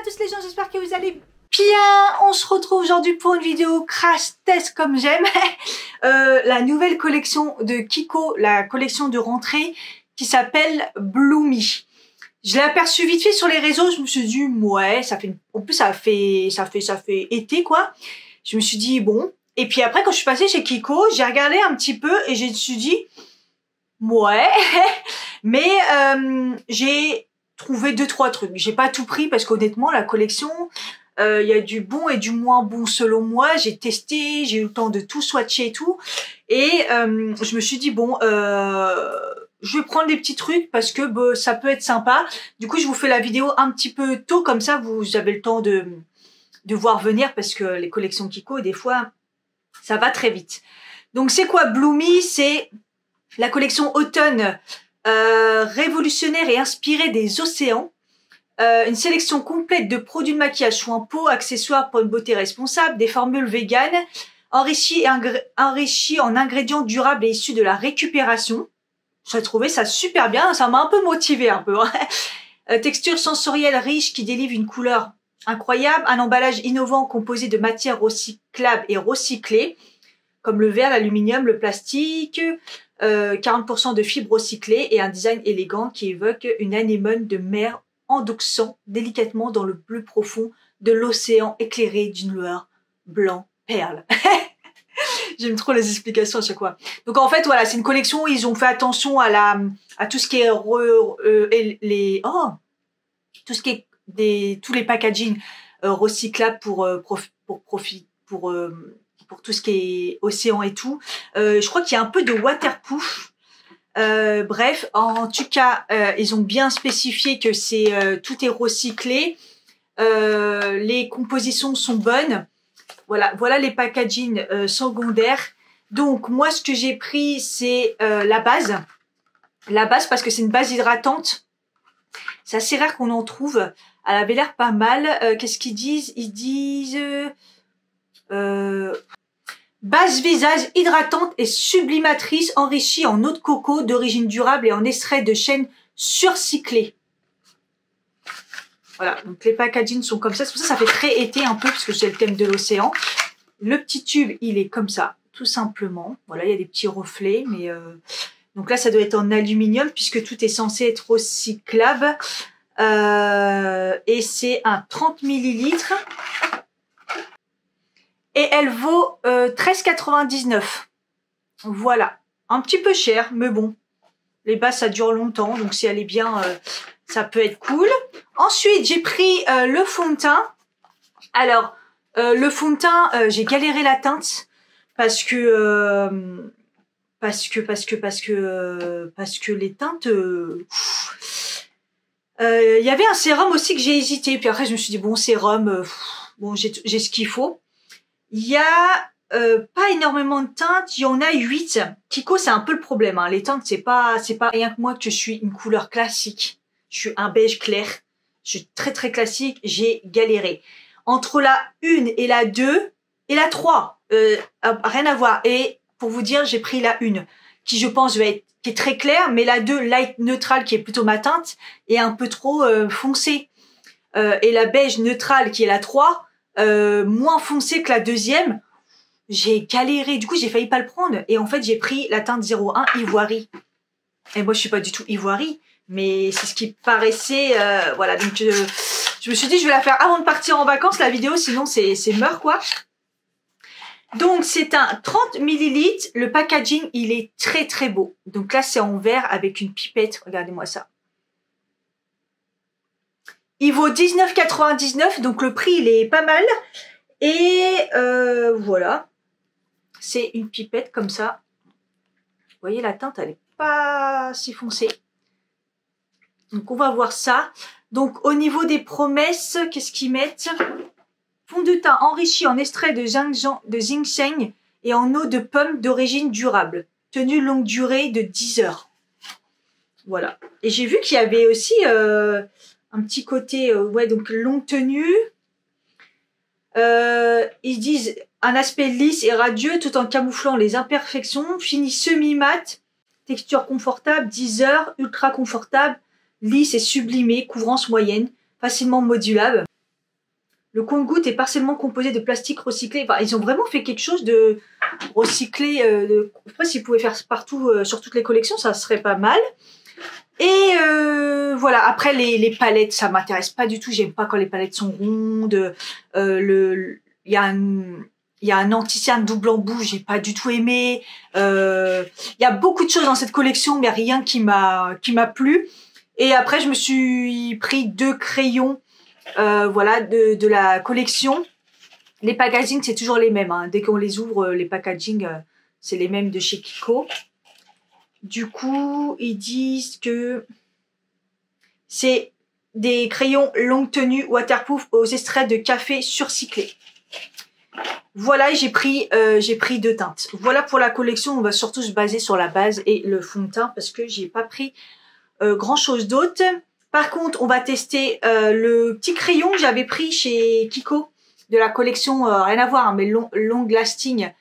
tous les gens, j'espère que vous allez bien. On se retrouve aujourd'hui pour une vidéo crash test comme j'aime. La nouvelle collection de Kiko, la collection de rentrée qui s'appelle Bloomy. Je l'ai aperçu vite fait sur les réseaux, je me suis dit ouais, ça fait en plus ça fait été quoi. Je me suis dit bon, et puis après quand je suis passée chez Kiko, j'ai regardé un petit peu et je me suis dit ouais, mais j'ai trouvé 2-3 trucs. J'ai pas tout pris parce qu'honnêtement la collection, il y a du bon et du moins bon selon moi. J'ai testé, j'ai eu le temps de tout swatcher et tout, et je me suis dit bon, je vais prendre des petits trucs parce que ça peut être sympa. Du coup je vous fais la vidéo un petit peu tôt, comme ça vous avez le temps de voir venir, parce que les collections Kiko des fois ça va très vite. Donc c'est quoi Bloomy? C'est la collection automne révolutionnaire et inspirée des océans. Une sélection complète de produits de maquillage, soins peau, accessoires pour une beauté responsable, des formules véganes, enrichies en ingrédients durables et issus de la récupération. J'ai trouvé ça super bien, ça m'a un peu motivée un peu. Texture sensorielle riche qui délivre une couleur incroyable, un emballage innovant composé de matières recyclables et recyclées, comme le verre, l'aluminium, le plastique, 40% de fibres recyclées et un design élégant qui évoque une anémone de mer endoxant délicatement dans le bleu profond de l'océan éclairé d'une lueur blanc perle. J'aime trop les explications à chaque fois. Donc en fait voilà, c'est une collection où ils ont fait attention à tout ce qui est tous les packaging recyclables pour tout ce qui est océan et tout. Je crois qu'il y a un peu de waterproof. Bref, en tout cas, ils ont bien spécifié que tout est recyclé. Les compositions sont bonnes. Voilà les packaging secondaires. Donc moi, ce que j'ai pris, c'est la base. La base parce que c'est une base hydratante. C'est assez rare qu'on en trouve. Elle avait l'air pas mal. Qu'est-ce qu'ils disent? Ils disent base visage hydratante et sublimatrice enrichie en eau de coco d'origine durable et en extrait de chêne surcyclé. Voilà, donc les packaging sont comme ça. C'est pour ça que ça fait très été un peu, parce que c'est le thème de l'océan. Le petit tube, il est comme ça, tout simplement. Voilà, il y a des petits reflets, mais donc là, ça doit être en aluminium puisque tout est censé être recyclable. Et c'est un 30 ml. Et elle vaut 13,99 €. Voilà. Un petit peu cher, mais bon. Les bases, ça dure longtemps. Donc, si elle est bien, ça peut être cool. Ensuite, j'ai pris le fond de teint. Alors, le fond de teint, j'ai galéré la teinte. Parce que les teintes... il y avait un sérum aussi que j'ai hésité. Puis après, je me suis dit, bon, sérum, bon, j'ai ce qu'il faut. Il y a pas énormément de teintes, il y en a 8. Kiko, c'est un peu le problème, hein. Les teintes, c'est pas rien que moi que je suis une couleur classique. Je suis un beige clair. Je suis très très classique, j'ai galéré. Entre la 1 et la 2 et la 3, rien à voir. Et pour vous dire, j'ai pris la 1, qui je pense qui est très claire, mais la 2, light neutrale, qui est plutôt ma teinte, est un peu trop foncée. Et la beige neutrale, qui est la 3, moins foncé que la deuxième. J'ai galéré, du coup j'ai failli pas le prendre, et en fait j'ai pris la teinte 01 ivoirie, et moi je suis pas du tout ivoirie, mais c'est ce qui paraissait. Voilà, donc je me suis dit je vais la faire avant de partir en vacances la vidéo, sinon c'est mort quoi. Donc c'est un 30 ml, le packaging il est très très beau. Donc là c'est en verre avec une pipette, regardez-moi ça. Il vaut 19,99 €, donc le prix il est pas mal. Et voilà, c'est une pipette comme ça. Vous voyez la teinte, elle est pas si foncée. Donc on va voir ça. Donc au niveau des promesses, qu'est-ce qu'ils mettent? Fond de teint enrichi en extrait de ginseng et en eau de pomme d'origine durable. Tenue longue durée de 10 heures. Voilà. Et j'ai vu qu'il y avait aussi un petit côté, ouais, donc longue tenue. Ils disent un aspect lisse et radieux tout en camouflant les imperfections. Fini semi-mat, texture confortable, 10 heures, ultra confortable, lisse et sublimé, couvrance moyenne, facilement modulable. Le compte-gouttes est partiellement composé de plastique recyclé. Enfin, ils ont vraiment fait quelque chose de recyclé. Après, s'ils pouvaient faire partout, sur toutes les collections, ça serait pas mal. Et voilà, après les palettes, ça m'intéresse pas du tout. J'aime pas quand les palettes sont rondes. Il y a un anti-cerne double embout, j'ai pas du tout aimé. Il y a beaucoup de choses dans cette collection, mais rien qui m'a plu. Et après, je me suis pris 2 crayons, voilà, de la collection. Les packaging, c'est toujours les mêmes. Hein. Dès qu'on les ouvre, les packaging, c'est les mêmes de chez Kiko. Du coup, ils disent que c'est des crayons longue tenue waterproof aux extraits de café surcyclés. Voilà, j'ai pris 2 teintes. Voilà pour la collection, on va surtout se baser sur la base et le fond de teint parce que j'ai pas pris grand chose d'autre. Par contre, on va tester le petit crayon que j'avais pris chez Kiko de la collection, rien à voir, hein, mais long lasting.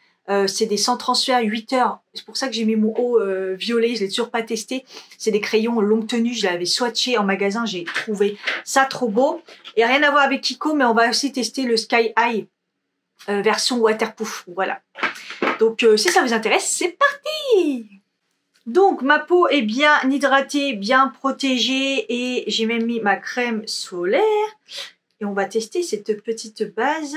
C'est des sans transfert 8 heures. C'est pour ça que j'ai mis mon haut violet. Je l'ai toujours pas testé. C'est des crayons longue tenue. Je l'avais swatché en magasin. J'ai trouvé ça trop beau. Et rien à voir avec Kiko, mais on va aussi tester le Sky High version waterproof. Voilà. Donc, si ça vous intéresse, c'est parti! Donc, ma peau est bien hydratée, bien protégée et j'ai même mis ma crème solaire. Et on va tester cette petite base.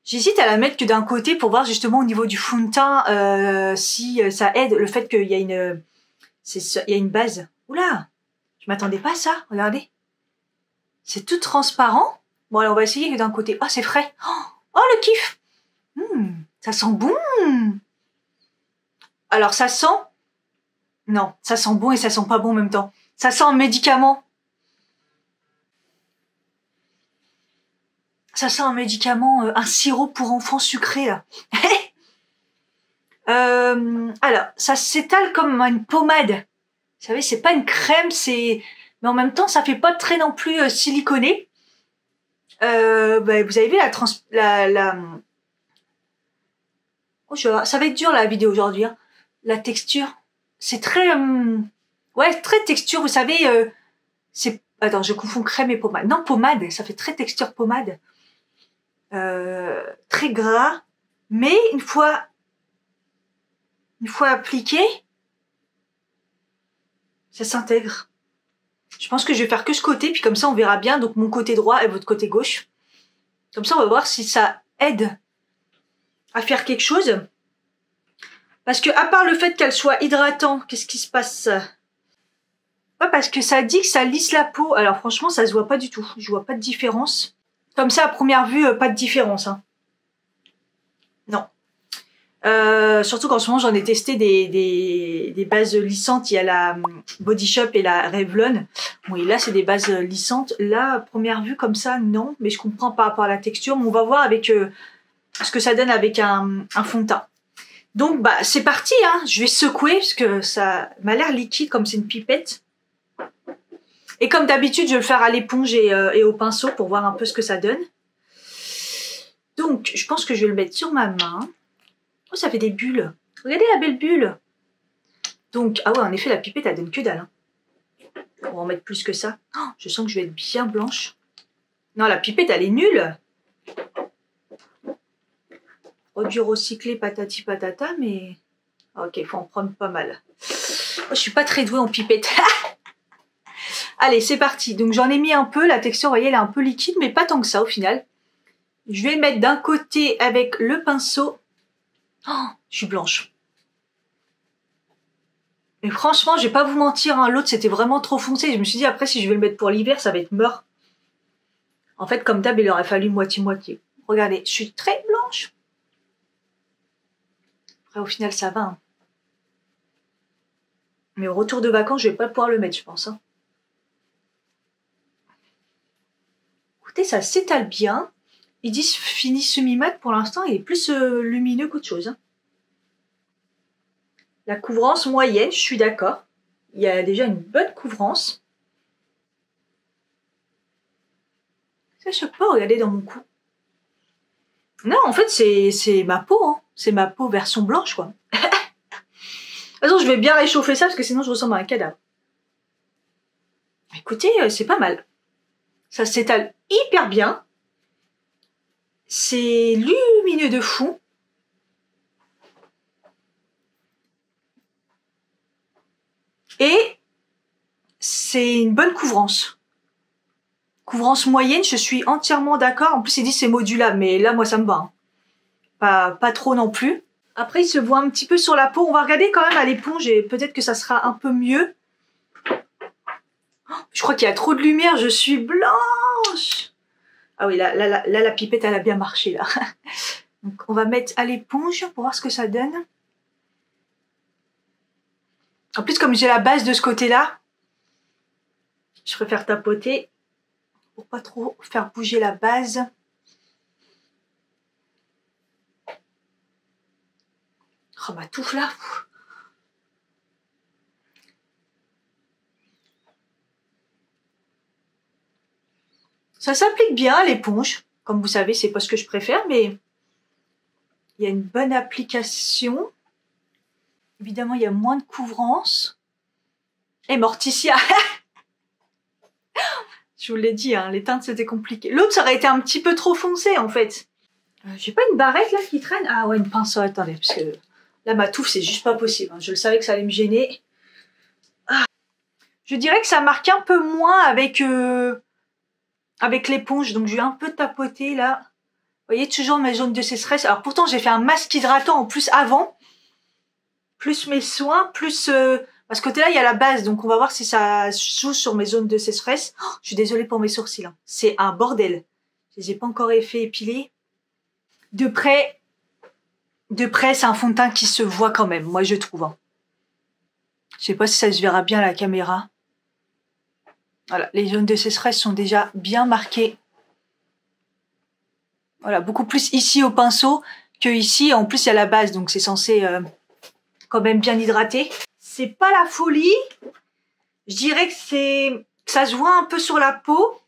J'hésite à la mettre que d'un côté pour voir justement au niveau du fond de teint si ça aide le fait qu'il y a une base. Oula, je m'attendais pas à ça, regardez. C'est tout transparent. Bon, alors on va essayer que d'un côté. Oh, c'est frais. Oh, le kiff. Ça sent bon. Alors, ça sent... Non, ça sent bon et ça sent pas bon en même temps. Ça sent un médicament. Ça sent un médicament, un sirop pour enfants sucré, là. Alors, ça s'étale comme une pommade. Vous savez, c'est pas une crème, c'est... Mais en même temps, ça fait pas très non plus siliconé. Bah, vous avez vu Oh, ça va être dur, la vidéo aujourd'hui. Hein. La texture, c'est très... Ouais, très texture, vous savez... c'est... Attends, je confonds crème et pommade. Non, pommade, ça fait très texture pommade. Très gras, mais une fois appliqué, ça s'intègre. Je pense que je vais faire que ce côté, puis comme ça on verra bien, donc mon côté droit et votre côté gauche. Comme ça on va voir si ça aide à faire quelque chose. Parce que à part le fait qu'elle soit hydratante, qu'est-ce qui se passe? Ouais, parce que ça dit que ça lisse la peau. Alors franchement, ça se voit pas du tout. Je vois pas de différence. Comme ça, à première vue, pas de différence. Hein. Non. Surtout qu'en ce moment, j'en ai testé des bases lissantes. Il y a la Body Shop et la Revlon. Oui, là, c'est des bases lissantes. Là, à première vue, comme ça, non. Mais je comprends par rapport à la texture. Mais on va voir avec ce que ça donne avec un fond de teint. Donc, bah, c'est parti. Hein. Je vais secouer parce que ça m'a l'air liquide comme c'est une pipette. Et comme d'habitude, je vais le faire à l'éponge et au pinceau pour voir un peu ce que ça donne. Donc, je pense que je vais le mettre sur ma main. Oh, ça fait des bulles. Regardez la belle bulle. Donc, ah ouais, en effet, la pipette, elle donne que dalle. Hein. On va en mettre plus que ça. Oh, je sens que je vais être bien blanche. Non, la pipette, elle est nulle. Produit recyclé, patati patata, mais... Ok, il faut en prendre pas mal. Oh, je suis pas très douée en pipette. Allez, c'est parti. Donc, j'en ai mis un peu. La texture, vous voyez, elle est un peu liquide, mais pas tant que ça, au final. Je vais le mettre d'un côté avec le pinceau. Oh, je suis blanche. Mais franchement, je vais pas vous mentir, hein, l'autre, c'était vraiment trop foncé. Je me suis dit, après, si je vais le mettre pour l'hiver, ça va être mort. En fait, comme d'hab, il aurait fallu moitié-moitié. Regardez, je suis très blanche. Après, au final, ça va. Hein. Mais au retour de vacances, je vais pas pouvoir le mettre, je pense. Hein. Écoutez, ça s'étale bien. Ils disent fini semi-mat pour l'instant, il est plus lumineux qu'autre chose. Hein. La couvrance moyenne, je suis d'accord. Il y a déjà une bonne couvrance. Ça choque pas, regardez dans mon cou. Non, en fait, c'est ma peau. Hein. C'est ma peau version blanche, quoi. De toute façon, je vais bien réchauffer ça parce que sinon je ressemble à un cadavre. Écoutez, c'est pas mal. Ça s'étale hyper bien. C'est lumineux de fou. Et c'est une bonne couvrance. Couvrance moyenne, je suis entièrement d'accord. En plus, il dit c'est modulable, mais là, moi, ça me va. Hein. Pas trop non plus. Après, il se voit un petit peu sur la peau. On va regarder quand même à l'éponge et peut-être que ça sera un peu mieux. Oh, je crois qu'il y a trop de lumière, je suis blanche. Ah oui, là, la pipette, elle a bien marché, là. Donc, on va mettre à l'éponge pour voir ce que ça donne. En plus, comme j'ai la base de ce côté-là, je préfère tapoter pour pas trop faire bouger la base. Oh, ma touffe là. Ça s'applique bien à l'éponge. Comme vous savez, c'est pas ce que je préfère, mais il y a une bonne application. Évidemment, il y a moins de couvrance. Et Morticia. Je vous l'ai dit, hein, les teintes, c'était compliqué. L'autre, ça aurait été un petit peu trop foncé, en fait. J'ai pas une barrette, là, qui traîne? Ah ouais, une pinceau, attendez, parce que là, ma touffe, c'est juste pas possible. Hein. Je le savais que ça allait me gêner. Ah. Je dirais que ça marque un peu moins avec l'éponge. Donc, je vais un peu tapoter, là. Vous voyez, toujours mes zones de sécheresse. Alors, pourtant, j'ai fait un masque hydratant en plus avant. Plus mes soins, plus... à ce côté-là, il y a la base. Donc, on va voir si ça joue sur mes zones de sécheresse. Oh, je suis désolée pour mes sourcils. Hein. C'est un bordel. Je les ai pas encore fait épiler. De près, c'est un fond de teint qui se voit quand même. Moi, je trouve. Hein. Je sais pas si ça se verra bien à la caméra. Voilà, les zones de sécheresse sont déjà bien marquées. Voilà, beaucoup plus ici au pinceau que ici. En plus, il y a la base, donc c'est censé quand même bien hydrater. C'est pas la folie. Je dirais que ça se voit un peu sur la peau.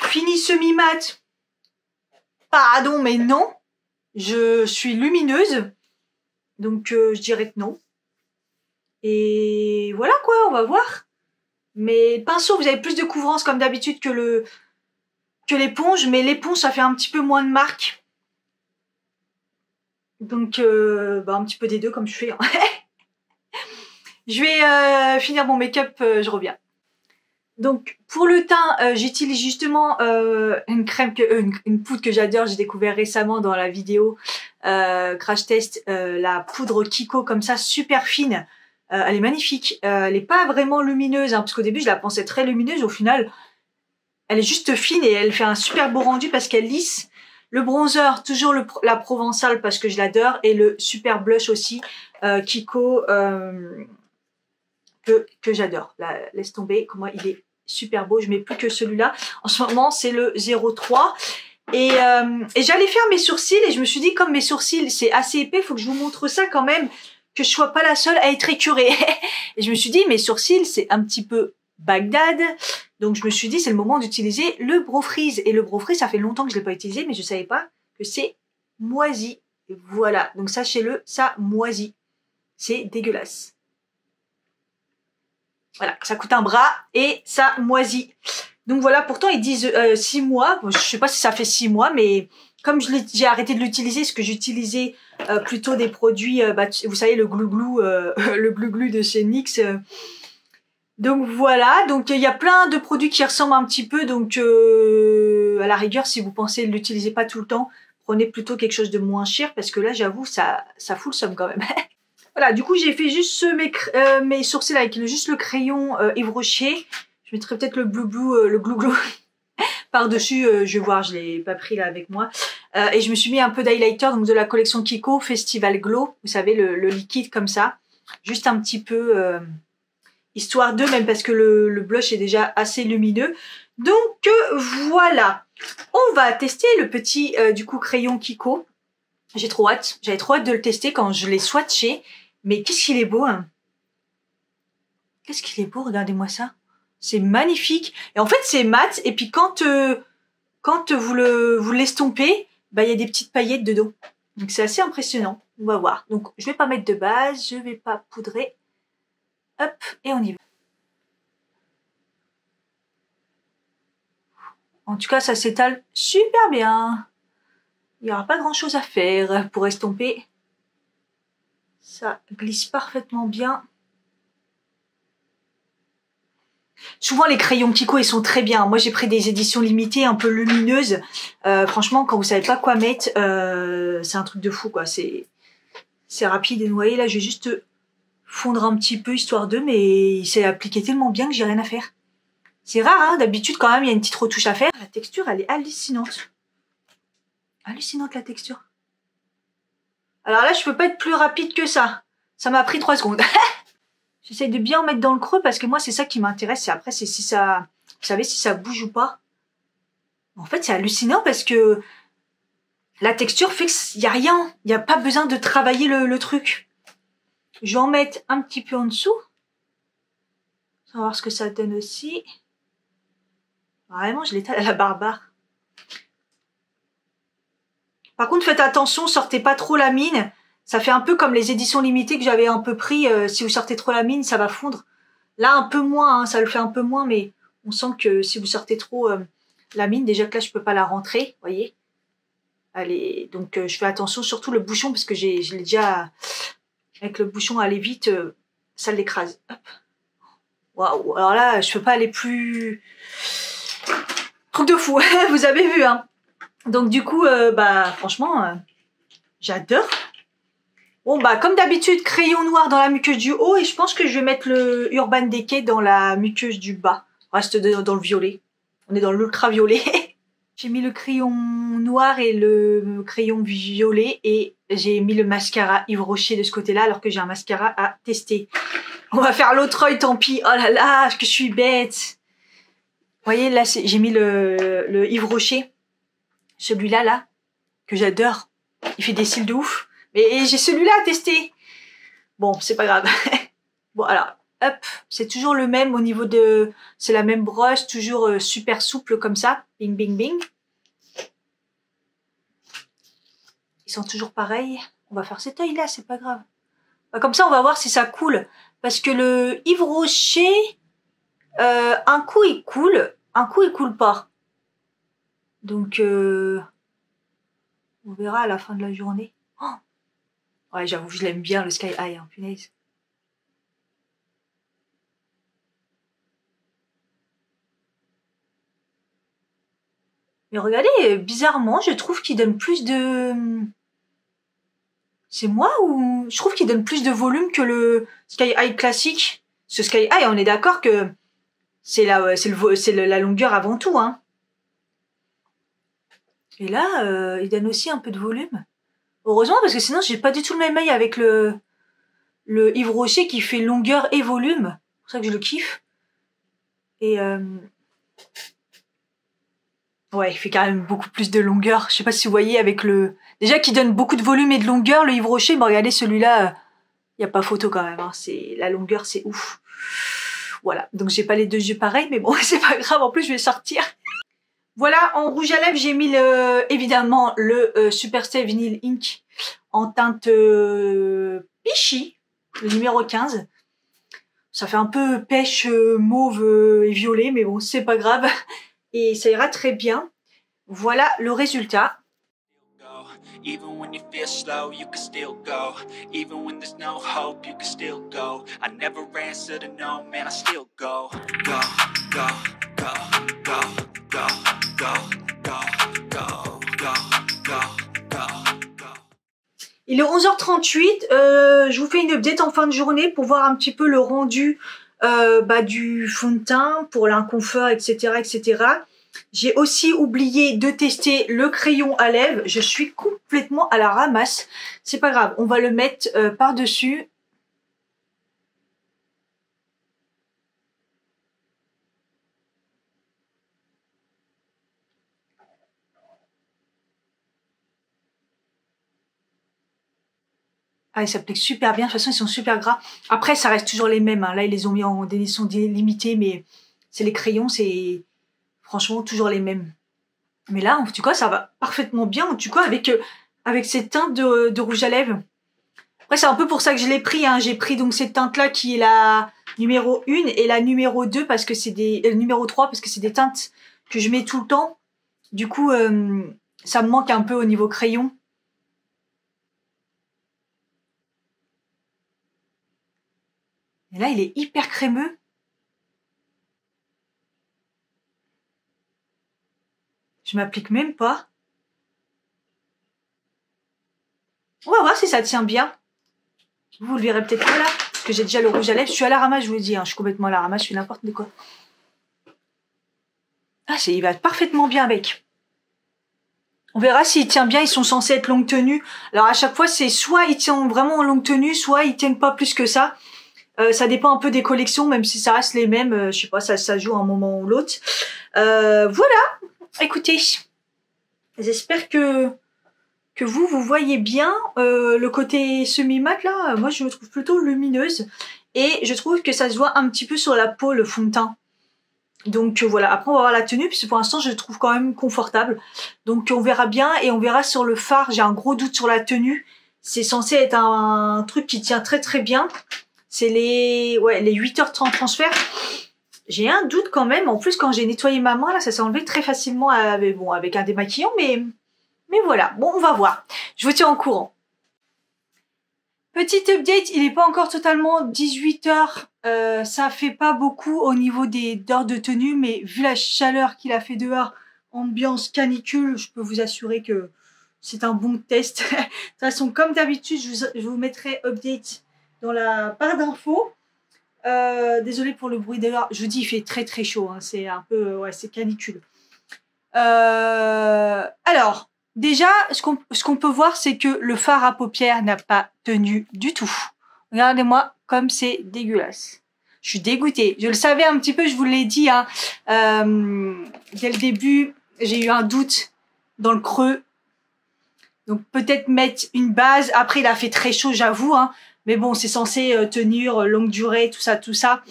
Fini semi-mat. Pardon, mais non. Je suis lumineuse. Donc, je dirais que non. Et voilà quoi, on va voir. Mais pinceau, vous avez plus de couvrance comme d'habitude que l'éponge. Mais l'éponge, ça fait un petit peu moins de marque. Donc, un petit peu des deux comme je fais. Hein. Je vais finir mon make-up, je reviens. Donc, pour le teint, j'utilise justement une crème, une poudre que j'adore. J'ai découvert récemment dans la vidéo Crash Test, la poudre Kiko comme ça, super fine. Elle est magnifique. Elle n'est pas vraiment lumineuse, hein, parce qu'au début, je la pensais très lumineuse. Au final, elle est juste fine et elle fait un super beau rendu parce qu'elle lisse. Le bronzer, toujours la Provençale parce que je l'adore. Et le super blush aussi, Kiko, que j'adore. Laisse tomber, comment il est super beau. Je mets plus que celui-là. En ce moment, c'est le 03. Et j'allais faire mes sourcils et je me suis dit, comme mes sourcils, c'est assez épais, il faut que je vous montre ça quand même, que je sois pas la seule à être écurée. Et je me suis dit, mes sourcils, c'est un petit peu Bagdad. Donc, je me suis dit, c'est le moment d'utiliser le Brow Freeze. Et le Brow Freeze, ça fait longtemps que je l'ai pas utilisé, mais je savais pas que c'est moisi. Et voilà. Donc, sachez-le, ça moisit. C'est dégueulasse. Voilà, ça coûte un bras et ça moisit. Donc voilà, pourtant ils disent 6 mois. Bon, je sais pas si ça fait 6 mois, mais comme j'ai arrêté de l'utiliser, parce que j'utilisais plutôt des produits, vous savez, le glou-glou, le glou-glou de chez NYX. Donc voilà, donc il y a plein de produits qui ressemblent un petit peu. Donc à la rigueur, si vous pensez ne l'utiliser pas tout le temps, prenez plutôt quelque chose de moins cher, parce que là, j'avoue, ça fout le seum quand même. Voilà, du coup, j'ai fait juste mes sourcils avec juste le crayon Yves Rocher. Je mettrai peut-être le glou-glou par-dessus. Je vais voir, je l'ai pas pris là avec moi. Et je me suis mis un peu d'highlighter, donc de la collection Kiko, Festival Glow. Vous savez, le liquide comme ça. Juste un petit peu, histoire de, même parce que le blush est déjà assez lumineux. Donc, voilà. On va tester le petit, du coup, crayon Kiko. J'ai trop hâte. J'avais trop hâte de le tester quand je l'ai swatché. Mais qu'est-ce qu'il est beau, hein. Qu'est-ce qu'il est beau, regardez-moi ça. C'est magnifique. Et en fait, c'est mat. Et puis quand vous l'estompez, bah, il y a des petites paillettes dedans. Donc c'est assez impressionnant. On va voir. Donc je vais pas mettre de base, je vais pas poudrer. Hop, et on y va. En tout cas, ça s'étale super bien. Il n'y aura pas grand chose à faire pour estomper. Ça glisse parfaitement bien. Souvent les crayons Kiko ils sont très bien. Moi j'ai pris des éditions limitées un peu lumineuses. Franchement quand vous savez pas quoi mettre, c'est un truc de fou quoi. C'est rapide et noyé. Là je vais juste fondre un petit peu histoire de, mais il s'est appliqué tellement bien que j'ai rien à faire. C'est rare hein, d'habitude quand même il y a une petite retouche à faire. La texture elle est hallucinante. Hallucinante la texture. Alors là je peux pas être plus rapide que ça. Ça m'a pris 3 secondes. J'essaye de bien en mettre dans le creux parce que moi, c'est ça qui m'intéresse. Et après, c'est si ça, vous savez, si ça bouge ou pas. En fait, c'est hallucinant parce que la texture fait qu'il n'y a rien. Il n'y a pas besoin de travailler le truc. Je vais en mettre un petit peu en dessous. On va voir ce que ça donne aussi. Vraiment, je l'étale à la barbare. Par contre, faites attention, sortez pas trop la mine. Ça fait un peu comme les éditions limitées que j'avais un peu pris. Si vous sortez trop la mine, ça va fondre. Là, un peu moins, hein, ça le fait un peu moins, mais on sent que si vous sortez trop la mine, déjà que là, je peux pas la rentrer, voyez. Allez, donc je fais attention, surtout le bouchon, parce que je l'ai déjà, avec le bouchon, aller vite, ça l'écrase. Waouh, alors là, je peux pas aller plus... Truc de fou, vous avez vu, hein. Donc du coup, bah franchement, j'adore. Bon bah comme d'habitude, crayon noir dans la muqueuse du haut et je pense que je vais mettre le Urban Decay dans la muqueuse du bas. On reste dans le violet. On est dans l'ultraviolet. J'ai mis le crayon noir et le crayon violet et j'ai mis le mascara Yves Rocher de ce côté-là alors que j'ai un mascara à tester. On va faire l'autre œil, tant pis. Oh là là, que je suis bête. Vous voyez là, j'ai mis le Yves Rocher. Celui-là, là, que j'adore. Il fait des cils de ouf. Mais j'ai celui-là à tester. Bon, c'est pas grave. Bon, alors, hop, c'est toujours le même au niveau de... C'est la même brosse, toujours super souple comme ça. Bing, bing, bing. Ils sont toujours pareils. On va faire cet œil-là, c'est pas grave. Bah, comme ça, on va voir si ça coule. Parce que le Yves Rocher, un coup, il coule. Un coup, il coule pas. Donc, on verra à la fin de la journée. Oh, ouais, j'avoue, je l'aime bien, le Sky High, hein, punaise. Mais regardez, bizarrement, je trouve qu'il donne plus de... C'est moi ou... Je trouve qu'il donne plus de volume que le Sky High classique. Ce Sky High, on est d'accord que c'est la longueur avant tout, hein. Et là, il donne aussi un peu de volume. Heureusement, parce que sinon, j'ai pas du tout le même œil avec le Yves Rocher qui fait longueur et volume. C'est pour ça que je le kiffe. Et ouais, il fait quand même beaucoup plus de longueur. Je sais pas si vous voyez avec le... Déjà qui donne beaucoup de volume et de longueur, le Yves Rocher. Mais regardez celui-là, y a pas photo quand même. Hein. La longueur, c'est ouf. Voilà, donc j'ai pas les deux yeux pareils, mais bon, c'est pas grave. En plus, je vais sortir. Voilà, en rouge à lèvres, j'ai mis évidemment le Superstay Vinyl Ink en teinte Pichy, le numéro 15. Ça fait un peu pêche mauve et violet, mais bon, c'est pas grave. Et ça ira très bien. Voilà le résultat. Even when you feel slow, you can still go. Even when there's no hope, you can still go. I never answer to no, man, I still go. Go, go, go, go, go, go, go, go, go, go, go, go. Il est 11h38, je vous fais une update en fin de journée pour voir un petit peu le rendu du fond de teint pour l'inconfort, etc., etc. J'ai aussi oublié de tester le crayon à lèvres. Je suis complètement à la ramasse. C'est pas grave, on va le mettre par-dessus. Ah, ils s'appliquent super bien. De toute façon, ils sont super gras. Après, ça reste toujours les mêmes. Hein. Là, ils les ont mis en édition limitée, mais c'est les crayons, c'est franchement toujours les mêmes. Mais là, en tout cas, ça va parfaitement bien, en tout cas, avec cette teinte de rouge à lèvres. Après, c'est un peu pour ça que je l'ai pris. Hein. J'ai pris donc cette teinte-là qui est la numéro 1 et la numéro 2 parce que c'est numéro 3 parce que c'est des teintes que je mets tout le temps. Du coup, ça me manque un peu au niveau crayon. Et là, il est hyper crémeux. Je m'applique même pas. On va voir si ça tient bien. Vous le verrez peut-être pas là, parce que j'ai déjà le rouge à lèvres. Je suis à la ramasse, je vous le dis. Hein. Je suis complètement à la ramasse, je fais n'importe quoi. Ah, il va parfaitement bien avec. On verra s'il tient bien. Ils sont censés être longue tenue. Alors à chaque fois, c'est soit ils tiennent vraiment en longue tenue, soit ils tiennent pas plus que ça. Ça dépend un peu des collections, même si ça reste les mêmes. Je sais pas, ça joue un moment ou l'autre. Voilà. Écoutez, j'espère que vous voyez bien le côté semi-mat là. Moi, je me trouve plutôt lumineuse et je trouve que ça se voit un petit peu sur la peau, le fond de teint. Donc voilà, après on va voir la tenue, puisque pour l'instant je le trouve quand même confortable. Donc on verra bien et on verra sur le fard, j'ai un gros doute sur la tenue. C'est censé être un truc qui tient très très bien. C'est les 8 heures de transfert. J'ai un doute quand même. En plus, quand j'ai nettoyé ma main, là, ça s'est enlevé très facilement avec un démaquillant, mais voilà. Bon, on va voir. Je vous tiens au courant. Petit update, il n'est pas encore totalement 18 heures. Ça fait pas beaucoup au niveau d'heures de tenue, mais vu la chaleur qu'il a fait dehors, ambiance canicule, je peux vous assurer que c'est un bon test. De toute façon, comme d'habitude, je vous mettrai update dans la barre d'infos. Désolée pour le bruit dehors. Je vous dis, il fait très très chaud. Hein. C'est un peu, ouais, c'est canicule. Alors, déjà, ce qu'on peut voir, c'est que le fard à paupières n'a pas tenu du tout. Regardez-moi comme c'est dégueulasse. Je suis dégoûtée. Je le savais un petit peu, je vous l'ai dit. Hein. Dès le début, j'ai eu un doute dans le creux. Donc peut-être mettre une base. Après, il a fait très chaud, j'avoue. Hein. Mais bon, c'est censé tenir longue durée, tout ça.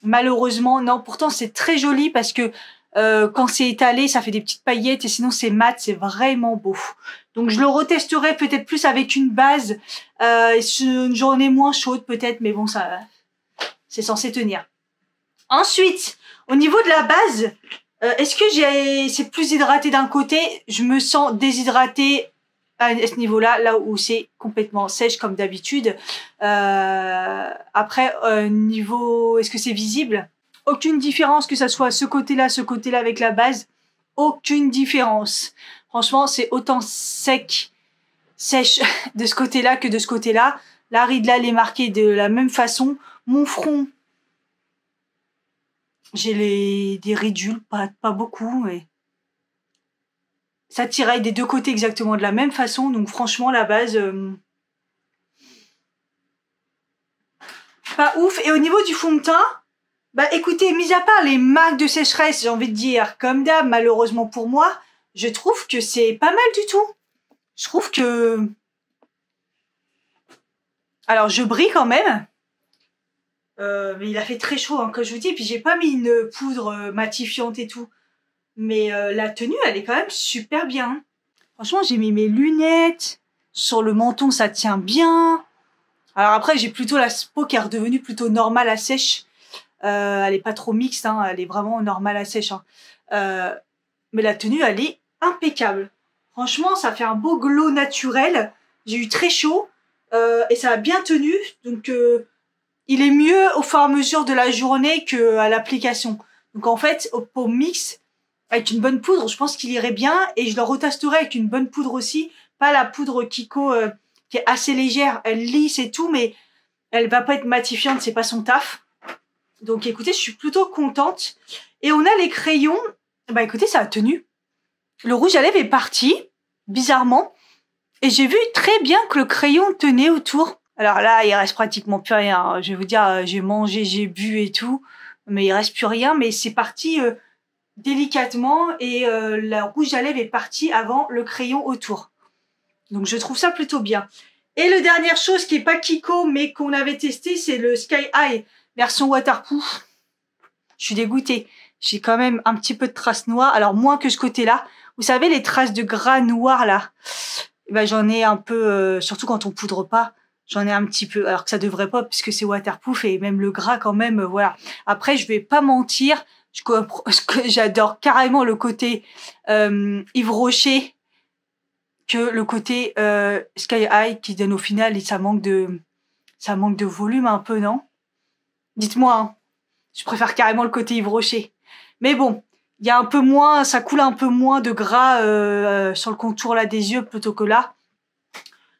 Malheureusement, non. Pourtant, c'est très joli parce que quand c'est étalé, ça fait des petites paillettes. Et sinon, c'est mat, c'est vraiment beau. Donc, je le retesterai peut-être plus avec une base. Une journée moins chaude peut-être. Mais bon, ça, c'est censé tenir. Ensuite, au niveau de la base, est-ce que c'est plus hydraté d'un côté? Je me sens déshydratée à ce niveau-là, là où c'est complètement sèche comme d'habitude. Après, niveau, est-ce que c'est visible? Aucune différence, que ça soit ce côté-là avec la base. Aucune différence. Franchement, c'est autant sèche de ce côté-là que de ce côté-là. La ride là, elle est marquée de la même façon. Mon front, j'ai des ridules, pas beaucoup, mais ça tiraille des deux côtés exactement de la même façon. Donc franchement, la base, pas ouf. Et au niveau du fond de teint, bah écoutez, mis à part les marques de sécheresse, j'ai envie de dire, comme d'hab, malheureusement pour moi, je trouve que c'est pas mal du tout. Je trouve que... Alors, je brille quand même. Mais il a fait très chaud, hein, comme je vous dis. Et puis, j'ai pas mis une poudre matifiante et tout. Mais la tenue, elle est quand même super bien. Franchement, j'ai mis mes lunettes. Sur le menton, ça tient bien. Alors après, j'ai plutôt la peau qui est redevenue plutôt normale à sèche. Elle est pas trop mixte, hein, elle est vraiment normale à sèche. Hein. Mais la tenue, elle est impeccable. Franchement, ça fait un beau glow naturel. J'ai eu très chaud et ça a bien tenu. Donc, il est mieux au fur et à mesure de la journée qu'à l'application. Donc en fait, pour mix, avec une bonne poudre, je pense qu'il irait bien. Et je le retesterai avec une bonne poudre aussi. Pas la poudre Kiko qui est assez légère. Elle lisse et tout, mais elle va pas être matifiante, c'est pas son taf. Donc écoutez, je suis plutôt contente. Et on a les crayons. Bah écoutez, ça a tenu. Le rouge à lèvres est parti, bizarrement. Et j'ai vu très bien que le crayon tenait autour. Alors là, il reste pratiquement plus rien. Je vais vous dire, j'ai mangé, j'ai bu et tout. Mais il reste plus rien. Mais c'est parti délicatement. Et le rouge à lèvres est parti avant le crayon autour. Donc je trouve ça plutôt bien. Et la dernière chose qui est pas Kiko, mais qu'on avait testé, c'est le Sky High version waterproof. Je suis dégoûtée. J'ai quand même un petit peu de traces noires. Alors moins que ce côté-là. Vous savez, les traces de gras noir là. Ben, j'en ai un peu, surtout quand on poudre pas. J'en ai un petit peu, alors que ça devrait pas puisque c'est waterproof et même le gras quand même, voilà. Après, je vais pas mentir, J'adore carrément le côté Yves Rocher que le côté Sky High qui donne au final et ça manque de volume un peu, non? Dites-moi, hein. Je préfère carrément le côté Yves Rocher. Mais bon, il y a un peu moins, ça coule un peu moins de gras sur le contour là des yeux plutôt que là.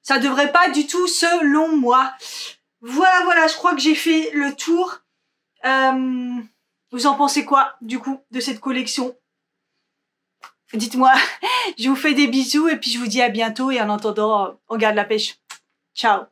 Ça devrait pas du tout selon moi. Voilà, je crois que j'ai fait le tour. Vous en pensez quoi, du coup, de cette collection? Dites-moi. Je vous fais des bisous et puis je vous dis à bientôt. Et en attendant, on garde la pêche. Ciao.